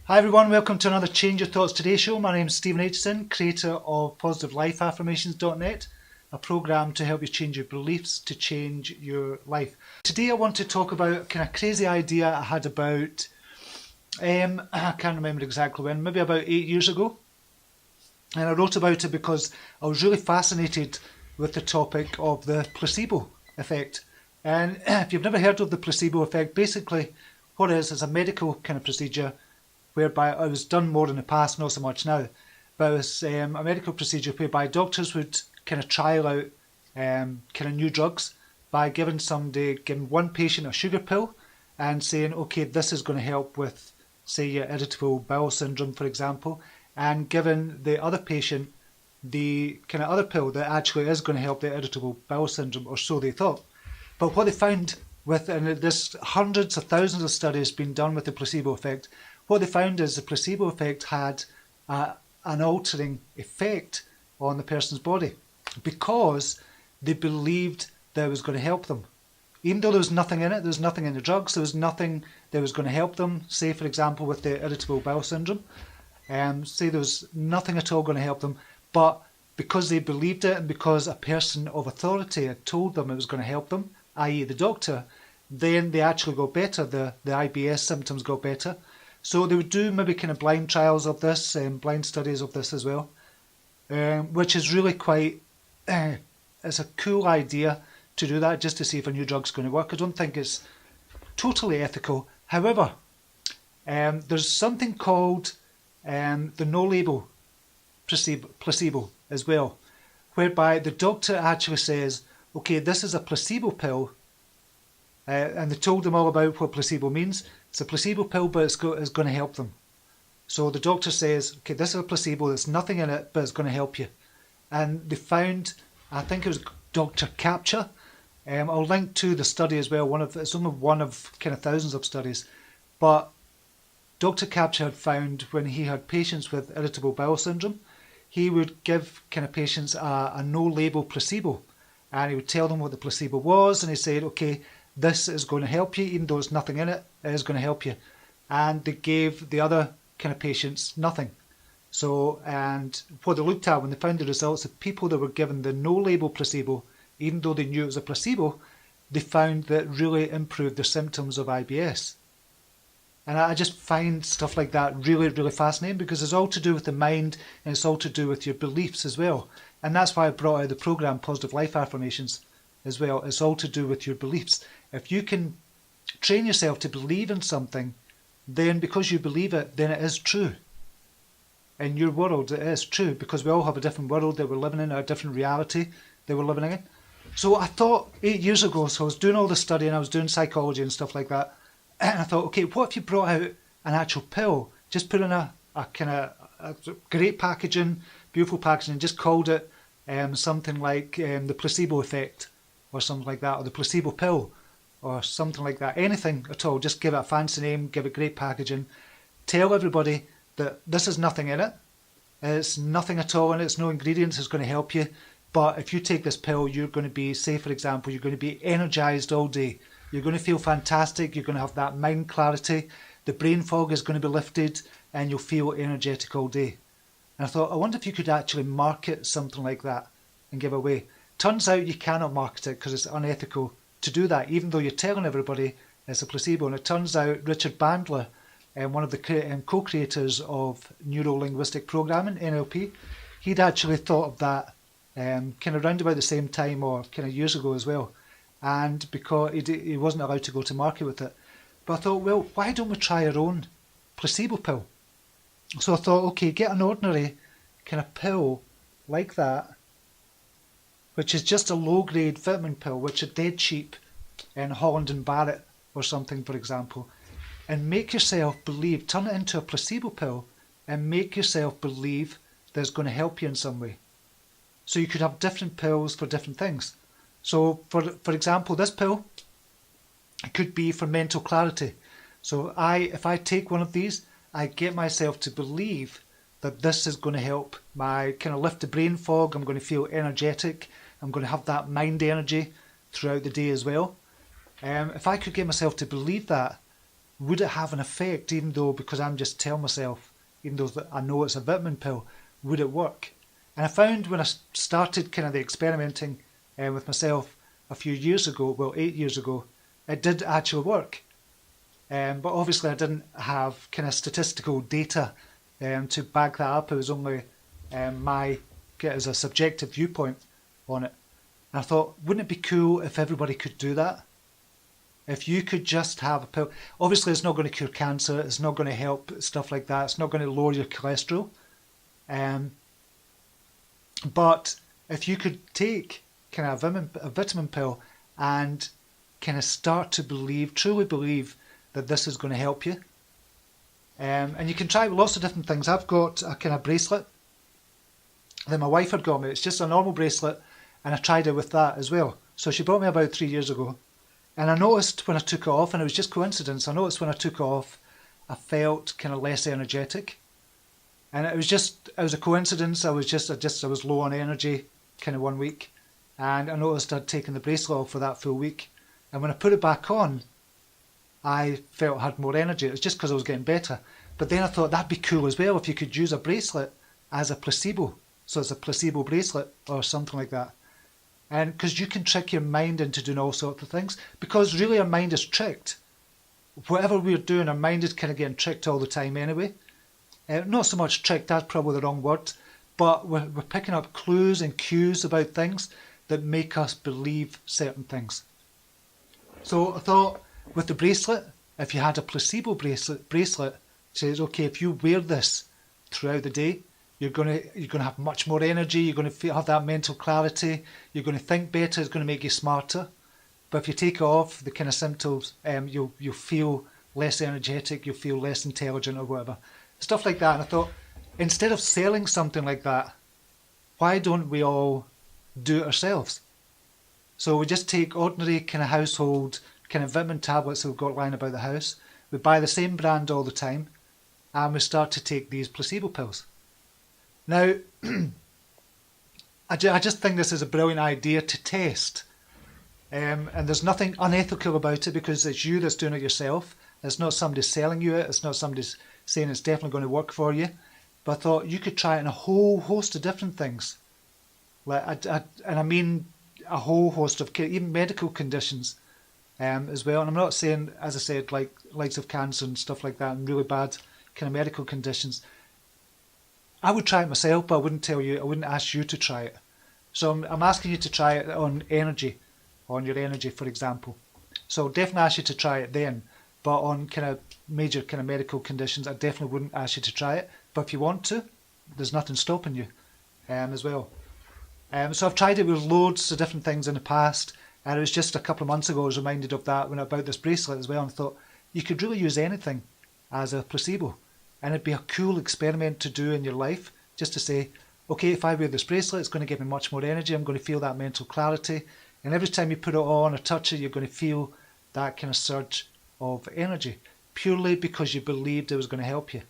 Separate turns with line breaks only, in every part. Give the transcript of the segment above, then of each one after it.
Hi everyone, welcome to another Change Your Thoughts Today show. My name is Stephen Aitchison, creator of PositiveLifeAffirmations.net, a program to help you change your beliefs to change your life. Today I want to talk about a kind of crazy idea I had about, I can't remember exactly when, maybe about 8 years ago. And I wrote about it because I was really fascinated with the topic of the placebo effect. And if you've never heard of the placebo effect, basically what it is a medical kind of procedure whereby it was done more in the past, not so much now. But it was a medical procedure whereby doctors would kind of trial out kind of new drugs by giving one patient a sugar pill and saying, okay, this is going to help with, say, your irritable bowel syndrome, for example, and giving the other patient the kind of other pill that actually is going to help the irritable bowel syndrome, or so they thought. But what they found and there's hundreds of thousands of studies being done with the placebo effect, what they found is the placebo effect had an altering effect on the person's body because they believed that it was going to help them. Even though there was nothing in it, there was nothing in the drugs, there was nothing that was going to help them, say for example with the irritable bowel syndrome, say there was nothing at all going to help them, but because they believed it and because a person of authority had told them it was going to help them, i.e. the doctor, then they actually got better, the IBS symptoms got better. So they would do maybe kind of blind trials of this, blind studies of this as well, which is really quite, it's a cool idea to do that just to see if a new drug's going to work. I don't think it's totally ethical. However, there's something called the no-label placebo as well, whereby the doctor actually says, okay, this is a placebo pill, and they told them all about what placebo means. It's a placebo pill, but it's going to help them. So the doctor says, okay, this is a placebo, there's nothing in it, but it's going to help you. And they found, I think it was Dr. Capture, I'll link to the study as well, it's only one of kind of thousands of studies, but Dr. Capture had found when he had patients with irritable bowel syndrome, he would give kind of patients a no-label placebo, and he would tell them what the placebo was, and he said, okay, this is going to help you, even though there's nothing in it, it is going to help you. And they gave the other kind of patients nothing. So, and what they looked at when they found the results, the people that were given the no-label placebo, even though they knew it was a placebo, they found that really improved their symptoms of IBS. And I just find stuff like that really, really fascinating because it's all to do with the mind and it's all to do with your beliefs as well. And that's why I brought out the program Positive Life Affirmations as well. It's all to do with your beliefs. If you can train yourself to believe in something, then because you believe it, then it is true. In your world, it is true because we all have a different world that we're living in, a different reality that we're living in. So I thought 8 years ago, so I was doing all this study and I was doing psychology and stuff like that. And I thought, okay, what if you brought out an actual pill, just put in a kind of great packaging, beautiful packaging, and just called it something like the placebo effect or something like that, or the placebo pill or something like that, anything at all, just give it a fancy name, give it great packaging, tell everybody that this is nothing in it, it's nothing at all in it, it's no ingredients, it's going to help you, but if you take this pill, you're going to be, say for example, you're going to be energized all day. You're going to feel fantastic, you're going to have that mind clarity, the brain fog is going to be lifted, and you'll feel energetic all day. And I thought, I wonder if you could actually market something like that and give away. Turns out you cannot market it because it's unethical to do that, even though you're telling everybody it's a placebo. And it turns out Richard Bandler, one of the co-creators of Neuro-Linguistic Programming, NLP, he'd actually thought of that kind of round about the same time or kind of years ago as well. And because he wasn't allowed to go to market with it. But I thought, well, why don't we try our own placebo pill? So I thought, okay, get an ordinary kind of pill like that, which is just a low-grade vitamin pill, which are dead cheap in Holland and Barrett or something, for example, and make yourself believe, turn it into a placebo pill and make yourself believe that it's going to help you in some way. So you could have different pills for different things. So, for example, this pill could be for mental clarity. So if I take one of these, I get myself to believe that this is going to help my kind of lift the brain fog. I'm going to feel energetic. I'm going to have that mind energy throughout the day as well. If I could get myself to believe that, would it have an effect, even though, because I'm just telling myself, even though I know it's a vitamin pill, would it work? And I found when I started kind of the experimenting with myself a few years ago, well, 8 years ago, it did actually work. But obviously I didn't have kind of statistical data to back that up. It was only my, as a subjective viewpoint on it. And I thought, wouldn't it be cool if everybody could do that? If you could just have a pill. Obviously it's not going to cure cancer, it's not going to help stuff like that, it's not going to lower your cholesterol. But if you could take kind of a vitamin pill and kind of start to believe, truly believe that this is going to help you. And you can try lots of different things. I've got a kind of bracelet that my wife had got me. It's just a normal bracelet, and I tried it with that as well. So she bought me about 3 years ago. And I noticed when I took it off, and it was just coincidence, I noticed when I took it off, I felt kind of less energetic. And it was a coincidence. I was low on energy kind of 1 week. And I noticed I'd taken the bracelet off for that full week. And when I put it back on, I felt I had more energy. It was just because I was getting better. But then I thought that'd be cool as well if you could use a bracelet as a placebo. So it's a placebo bracelet or something like that. And because you can trick your mind into doing all sorts of things. Because really our mind is tricked. Whatever we're doing, our mind is kind of getting tricked all the time anyway. Not so much tricked, that's probably the wrong word. But we're picking up clues and cues about things that make us believe certain things. So I thought with the bracelet, if you had a placebo bracelet, it says, okay, if you wear this throughout the day, you're going to have much more energy, you're going to have that mental clarity, you're going to think better, it's going to make you smarter. But if you take it off, the kind of symptoms, you'll feel less energetic, you'll feel less intelligent or whatever. Stuff like that. And I thought, instead of selling something like that, why don't we all do it ourselves? So we just take ordinary kind of household kind of vitamin tablets that we've got lying about the house. We buy the same brand all the time, and we start to take these placebo pills. Now, I just think this is a brilliant idea to test. And there's nothing unethical about it because it's you that's doing it yourself. It's not somebody selling you it. It's not somebody saying it's definitely going to work for you. But I thought you could try it in a whole host of different things. And I mean a whole host of even medical conditions as well. And I'm not saying, as I said, like likes of cancer and stuff like that and really bad kind of medical conditions. I would try it myself, but I wouldn't ask you to try it. So I'm asking you to try it on your energy, for example. So definitely ask you to try it then. But on kind of major kind of medical conditions, I definitely wouldn't ask you to try it. But if you want to, there's nothing stopping you as well. So I've tried it with loads of different things in the past. And it was just a couple of months ago I was reminded of that about this bracelet as well. And I thought, you could really use anything as a placebo. And it'd be a cool experiment to do in your life. Just to say, okay, if I wear this bracelet, it's going to give me much more energy. I'm going to feel that mental clarity. And every time you put it on or touch it, you're going to feel that kind of surge of energy. Purely because you believed it was going to help you.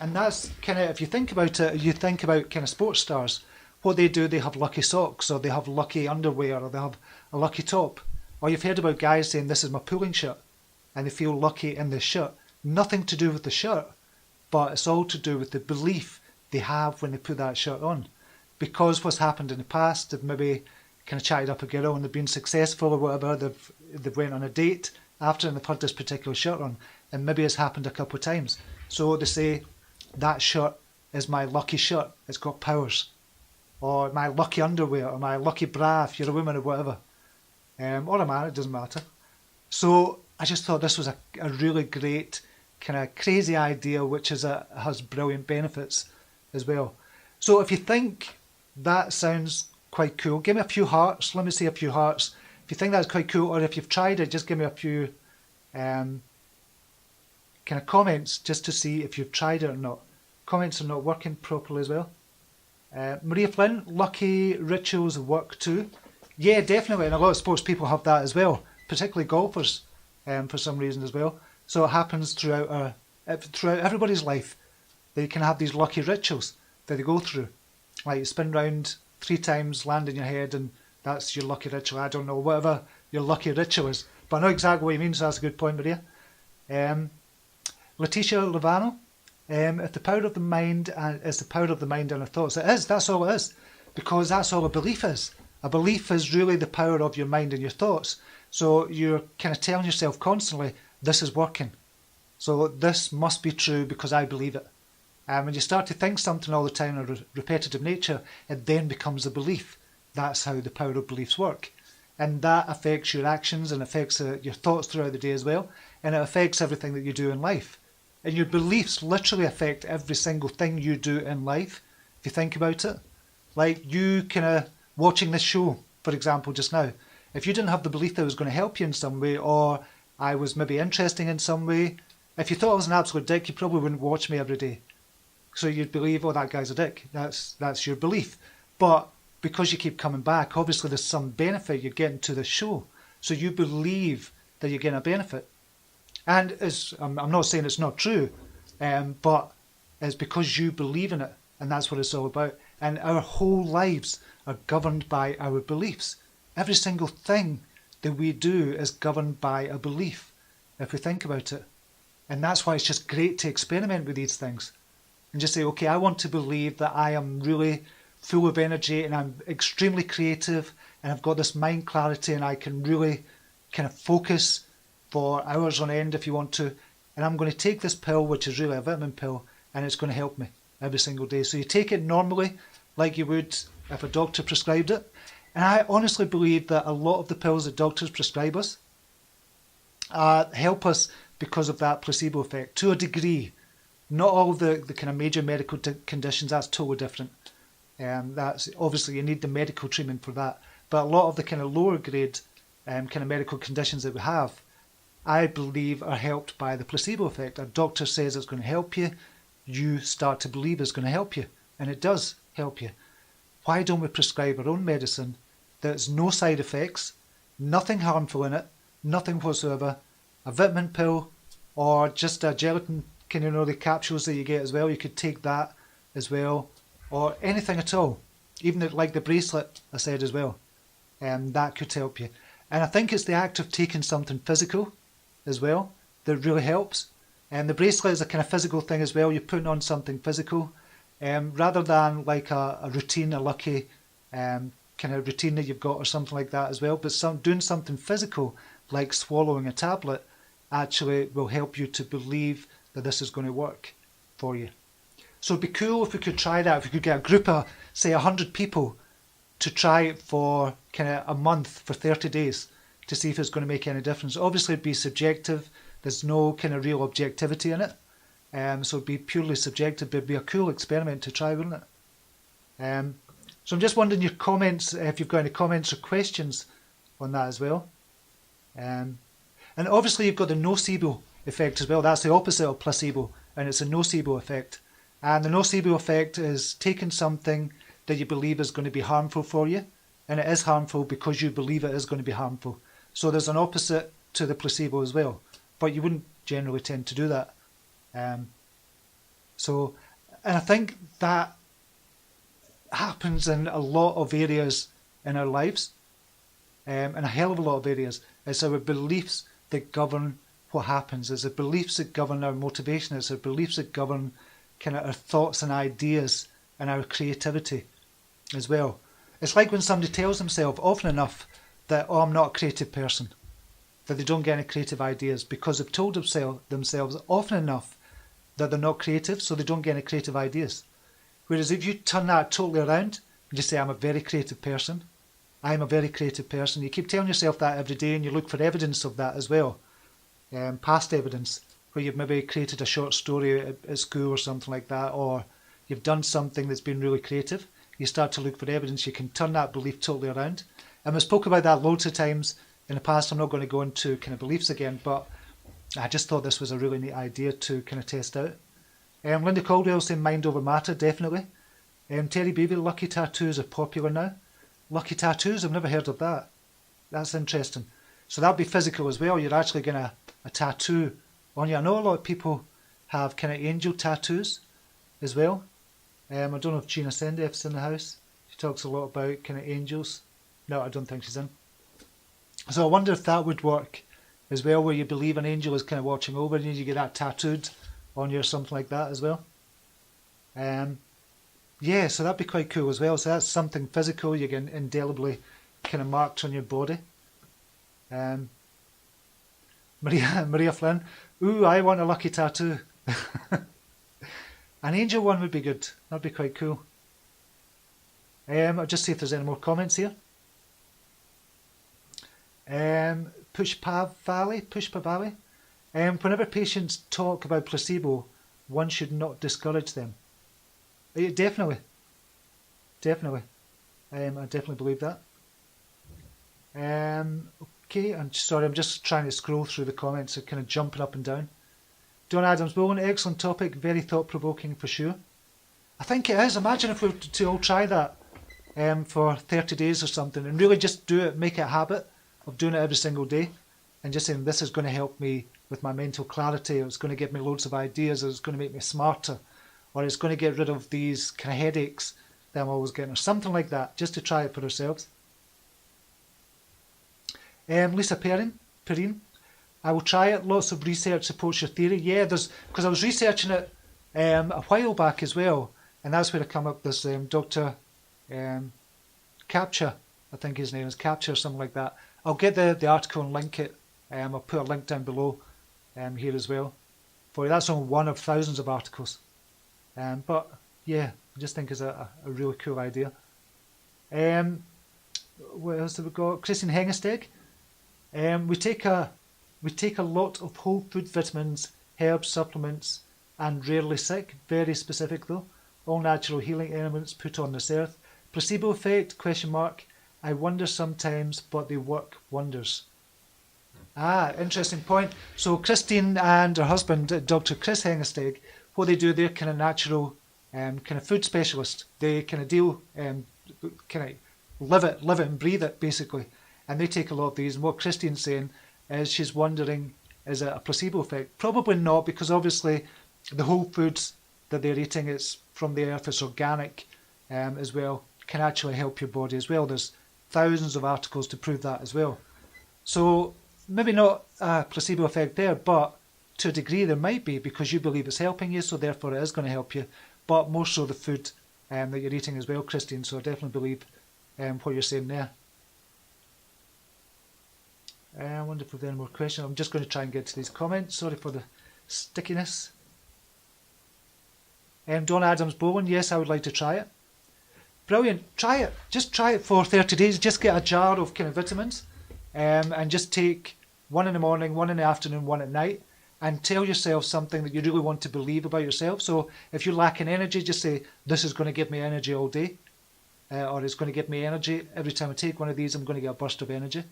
And that's kind of, if you think about it, you think about kind of sports stars. What they do, they have lucky socks, or they have lucky underwear, or they have a lucky top. Or you've heard about guys saying, this is my pulling shirt, and they feel lucky in this shirt. Nothing to do with the shirt, but it's all to do with the belief they have when they put that shirt on. Because what's happened in the past, they've maybe kind of chatted up a girl and they've been successful or whatever, they've went on a date after and they've had this particular shirt on, and maybe it's happened a couple of times. So they say, that shirt is my lucky shirt, it's got powers. Or my lucky underwear, or my lucky bra if you're a woman or whatever. Or a man, it doesn't matter. So I just thought this was a really great, kind of crazy idea, which has brilliant benefits as well. So if you think that sounds quite cool, give me a few hearts. Let me see a few hearts. If you think that's quite cool, or if you've tried it, just give me a few kind of comments just to see if you've tried it or not. Comments are not working properly as well. Maria Flynn, lucky rituals work too. Yeah, definitely, and a lot of sports people have that as well, particularly golfers for some reason as well. So it happens throughout everybody's life. They can have these lucky rituals that they go through. Like you spin round 3 times, land in your head, and that's your lucky ritual. I don't know, whatever your lucky ritual is. But I know exactly what you mean, so that's a good point, Maria. Letitia Lovano, if the power of the mind is the power of the mind and our thoughts, it is, that's all it is. Because that's all a belief is. A belief is really the power of your mind and your thoughts. So you're kind of telling yourself constantly, this is working. So this must be true because I believe it. And when you start to think something all the time in a repetitive nature, it then becomes a belief. That's how the power of beliefs work. And that affects your actions and affects your thoughts throughout the day as well. And it affects everything that you do in life. And your beliefs literally affect every single thing you do in life, if you think about it. Like you kind of watching this show, for example, just now. If you didn't have the belief that it was going to help you in some way, or I was maybe interesting in some way, if you thought I was an absolute dick, you probably wouldn't watch me every day. So you'd believe, oh, that guy's a dick. That's your belief. But because you keep coming back, obviously there's some benefit you're getting to the show. So you believe that you're getting a benefit. And I'm not saying it's not true, but it's because you believe in it. And that's what it's all about. And our whole lives are governed by our beliefs. Every single thing that we do is governed by a belief, if we think about it. And that's why it's just great to experiment with these things. And just say, okay, I want to believe that I am really full of energy and I'm extremely creative and I've got this mind clarity and I can really kind of focus for hours on end if you want to. And I'm going to take this pill, which is really a vitamin pill, and it's going to help me every single day. So you take it normally, like you would if a doctor prescribed it. And I honestly believe that a lot of the pills that doctors prescribe us help us because of that placebo effect, to a degree. Not all of the kind of major medical conditions, that's totally different. That's obviously you need the medical treatment for that. But a lot of the kind of lower grade kind of medical conditions that we have, I believe are helped by the placebo effect. A doctor says it's going to help you, you start to believe it's going to help you. And it does help you. Why don't we prescribe our own medicine that's no side effects, nothing harmful in it, nothing whatsoever, a vitamin pill or just a gelatin, the capsules that you get as well, you could take that as well, or anything at all, even like the bracelet I said as well, that could help you. And I think it's the act of taking something physical as well that really helps. And the bracelet is a kind of physical thing as well, you're putting on something physical, rather than like a routine, a lucky kind of routine that you've got or something like that as well, but doing something physical like swallowing a tablet actually will help you to believe that this is going to work for you. So it'd be cool if we could try that, if we could get a group of, say, 100 people to try it for kind of a month, for 30 days, to see if it's going to make any difference. Obviously it'd be subjective, there's no kind of real objectivity in it, so it'd be purely subjective, but it'd be a cool experiment to try, wouldn't it? So I'm just wondering your comments, if you've got any comments or questions on that as well. And obviously you've got the nocebo effect as well. That's the opposite of placebo, and it's a nocebo effect. And the nocebo effect is taking something that you believe is going to be harmful for you, and it is harmful because you believe it is going to be harmful. So there's an opposite to the placebo as well, but you wouldn't generally tend to do that. And I think that happens in a lot of areas in our lives, in a hell of a lot of areas. It's our beliefs that govern what happens. It's the beliefs that govern our motivation. It's the beliefs that govern kind of our thoughts and ideas and our creativity as well. It's like when somebody tells themselves often enough that, oh, I'm not a creative person, that they don't get any creative ideas because they've told themselves often enough that they're not creative, so they don't get any creative ideas. Whereas if you turn that totally around and just say, I'm a very creative person, I'm a very creative person, you keep telling yourself that every day and you look for evidence of that as well. Past evidence, where you've maybe created a short story at school or something like that, or you've done something that's been really creative, you start to look for evidence, you can turn that belief totally around. And we spoke about that loads of times in the past. I'm not going to go into kind of beliefs again, but I just thought this was a really neat idea to kind of test out. Linda Caldwell saying mind over matter, definitely. Terry Beebe, lucky tattoos are popular now. Lucky tattoos, I've never heard of that. That's interesting. So that'll be physical as well. You're actually getting a tattoo on you. I know a lot of people have kind of angel tattoos as well. I don't know if Gina Sendef's in the house. She talks a lot about kind of angels. No, I don't think she's in. So I wonder if that would work as well, where you believe an angel is kind of watching over you. You get that tattooed on you or something like that as well. Yeah, so that'd be quite cool as well. So that's something physical you can indelibly kind of marked on your body. Maria Flynn, ooh, I want a lucky tattoo. An angel one would be good. That'd be quite cool. I'll just see if there's any more comments here. Pushpa Valley. Whenever patients talk about placebo, one should not discourage them. Definitely. I definitely believe that. Okay, I'm sorry, I'm just trying to scroll through the comments, so kind of jumping up and down. Don Adams Bowen, excellent topic, very thought-provoking for sure. I think it is. Imagine if we were to all try that for 30 days or something, and really just do it, make it a habit of doing it every single day, and just saying this is going to help me with my mental clarity, or it's going to give me loads of ideas, or it's going to make me smarter, or it's going to get rid of these kind of headaches that I'm always getting, or something like that, just to try it for ourselves. Lisa Perrine, I will try it. Lots of research supports your theory. Yeah, because I was researching it a while back as well, and that's where I come up with this Dr. Capture, I think his name is Capture or something like that. I'll get the article and link it. I'll put a link down below here as well for you. That's only one of thousands of articles. But yeah, I just think it's a really cool idea. What else have we got? Christine Hengesteg. We take a lot of whole food vitamins, herbs, supplements, and rarely sick. Very specific though. All natural healing elements put on this earth. Placebo effect? ? I wonder sometimes, but they work wonders. Interesting point. So Christine and her husband, Dr. Chris Hengesteg, what they do, they're kind of natural, kind of food specialists. They kind of deal, kind of live it and breathe it basically. And they take a lot of these. And what Christine's saying is she's wondering, is it a placebo effect? Probably not, because obviously the whole foods that they're eating, it's from the earth, it's organic as well, can actually help your body as well. There's thousands of articles to prove that as well. So maybe not a placebo effect there, but to a degree there might be, because you believe it's helping you, so therefore it is going to help you. But more so the food that you're eating as well, Christine. So I definitely believe what you're saying there. I wonder if we've got any more questions. I'm just going to try and get to these comments. Sorry for the stickiness. Don Adams Bowen, yes, I would like to try it. Brilliant. Try it. Just try it for 30 days. Just get a jar of kind of vitamins and just take one in the morning, one in the afternoon, one at night, and tell yourself something that you really want to believe about yourself. So if you're lacking energy, just say, this is going to give me energy all day, or it's going to give me energy. Every time I take one of these, I'm going to get a burst of energy.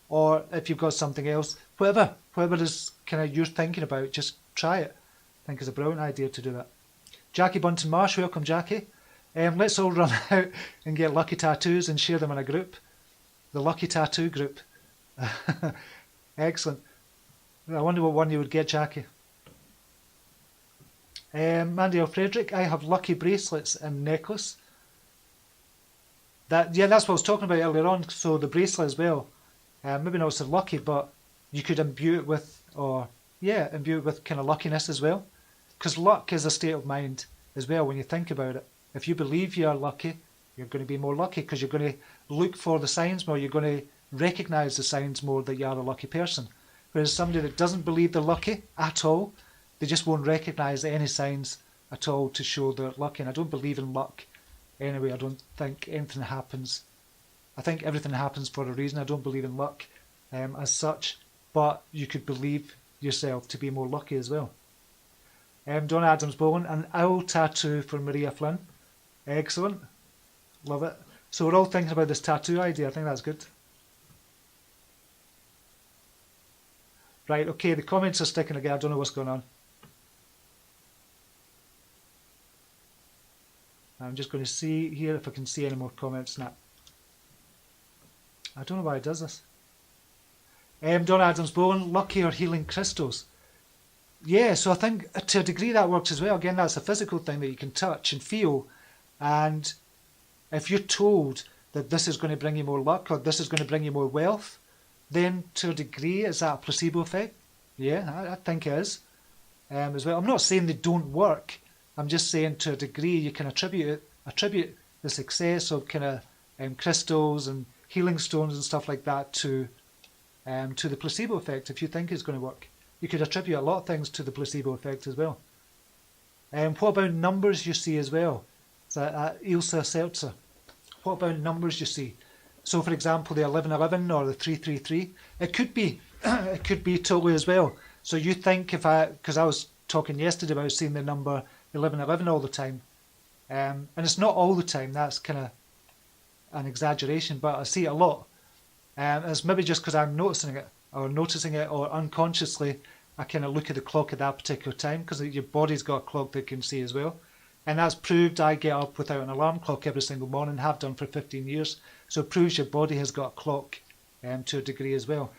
Or if you've got something else, whatever is kind of you're thinking about, just try it. I think it's a brilliant idea to do that. Jackie Bunton Marsh, welcome Jackie. Let's all run out and get lucky tattoos and share them in a group. The Lucky Tattoo Group. Excellent. I wonder what one you would get, Jackie. Mandy L. Frederick, I have lucky bracelets and necklace. That's what I was talking about earlier on. So the bracelet as well. Maybe not so lucky, but you could imbue it with, kind of luckiness as well. Because luck is a state of mind as well when you think about it. If you believe you are lucky, you're going to be more lucky because you're going to look for the signs more. You're going to recognise the signs more that you are a lucky person. Whereas somebody that doesn't believe they're lucky at all, they just won't recognise any signs at all to show they're lucky. And I don't believe in luck anyway. I don't think anything happens. I think everything happens for a reason. I don't believe in luck as such, but you could believe yourself to be more lucky as well. Don Adams Bowen, an owl tattoo for Maria Flynn. Excellent. Love it. So we're all thinking about this tattoo idea. I think that's good. Right, okay, the comments are sticking again. I don't know what's going on. I'm just going to see here if I can see any more comments now. I don't know why it does this. Don Adams Bowen, lucky or healing crystals. Yeah, so I think to a degree that works as well. Again, that's a physical thing that you can touch and feel. And if you're told that this is going to bring you more luck or this is going to bring you more wealth, then to a degree, is that a placebo effect? Yeah, I think it is as well. I'm not saying they don't work. I'm just saying to a degree you can attribute the success of kind of crystals and healing stones and stuff like that to the placebo effect. If you think it's going to work, you could attribute a lot of things to the placebo effect as well. What about numbers you see as well? So, Ilse Seltzer. What about numbers you see? So, for example, the 1111 or the 333, it could be, it could be totally as well. So you think because I was talking yesterday about seeing the number 1111 all the time, and it's not all the time. That's kind of an exaggeration, but I see it a lot. It's maybe just because I'm noticing it, or unconsciously, I kind of look at the clock at that particular time because your body's got a clock that can see as well. And that's proved. I get up without an alarm clock every single morning, have done for 15 years. So it proves your body has got a clock to a degree as well.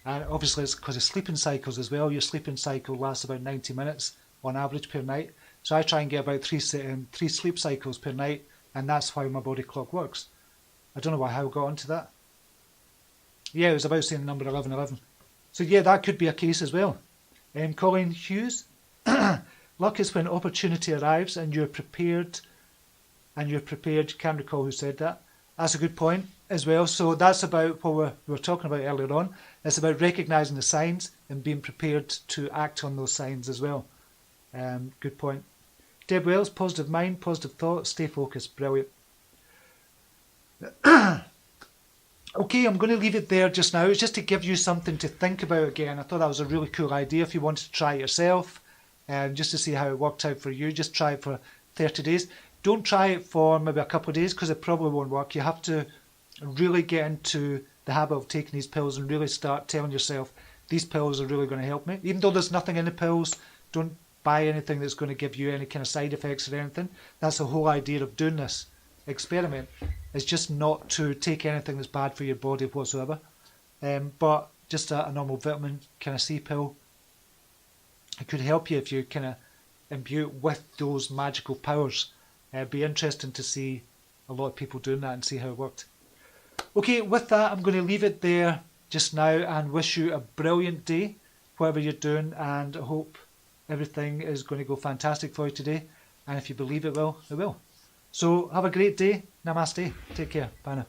And obviously it's because of sleeping cycles as well. Your sleeping cycle lasts about 90 minutes on average per night. So I try and get about three sleep cycles per night, and that's how my body clock works. I don't know how I got onto that. Yeah, it was about saying the number 1111. So yeah, that could be a case as well. Colin Hughes, luck is when opportunity arrives and you're prepared. Can't recall who said that. That's a good point as well. So that's about what we were talking about earlier on. It's about recognising the signs and being prepared to act on those signs as well. Good point. Deb Wells, positive mind, positive thought, stay focused. Brilliant. Okay, I'm going to leave it there just now. It's just to give you something to think about again. I thought that was a really cool idea if you wanted to try it yourself, just to see how it worked out for you. Just try it for 30 days. Don't try it for maybe a couple of days because it probably won't work. You have to really get into the habit of taking these pills and really start telling yourself, these pills are really going to help me. Even though there's nothing in the pills, don't buy anything that's going to give you any kind of side effects or anything. That's the whole idea of doing this experiment. It's just not to take anything that's bad for your body whatsoever. But just a normal vitamin kind of C pill, it could help you if you kind of imbue it with those magical powers. It'd be interesting to see a lot of people doing that and see how it worked. Okay, with that, I'm going to leave it there just now and wish you a brilliant day, whatever you're doing, and I hope everything is going to go fantastic for you today. And if you believe it will, it will. So have a great day. Namaste. Take care. Bye now.